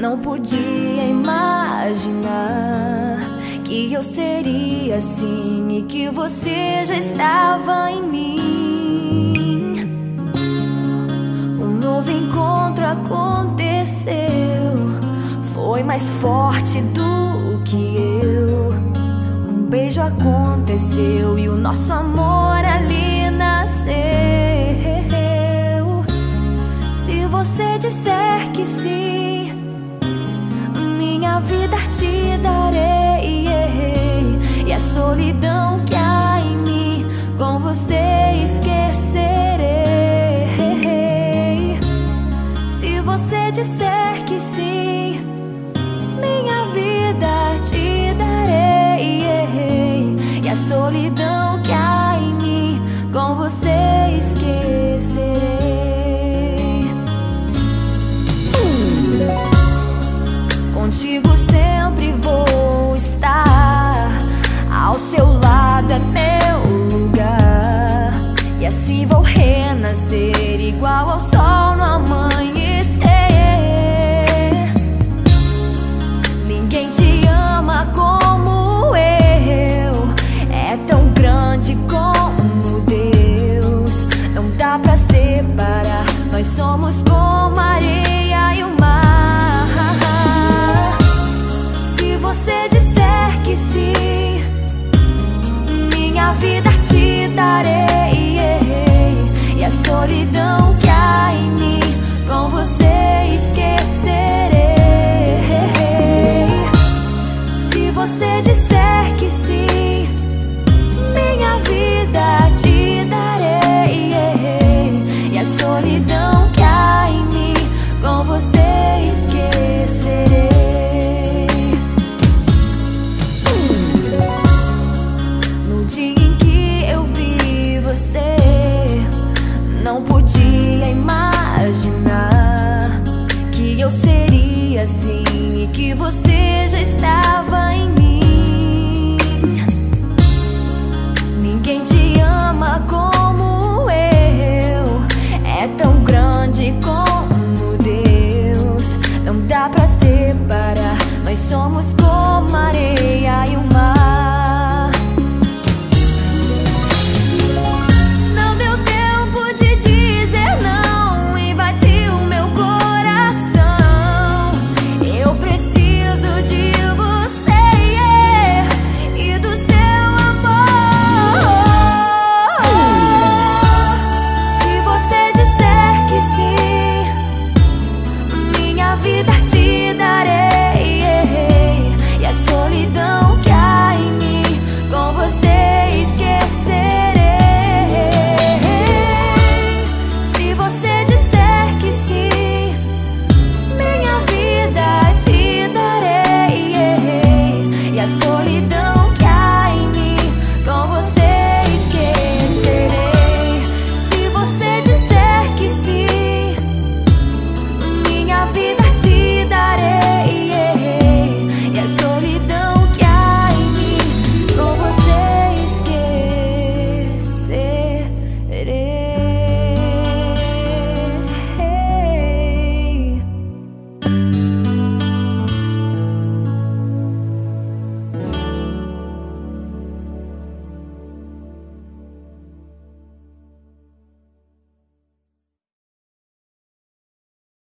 Não podia imaginar que eu seria assim e que você já estava em mim. Um novo encontro aconteceu, foi mais forte do que eu. Um beijo aconteceu e o nosso amor ali nasceu. Se você disser que sim, minha vida te darei, e a solidão que há em mim com você esquecerei. Se você disser que sim, minha vida te darei, e a solidão que há em mim com você esquecerei. Contigo sempre vou estar, ao seu lado é meu lugar, e assim vou renascer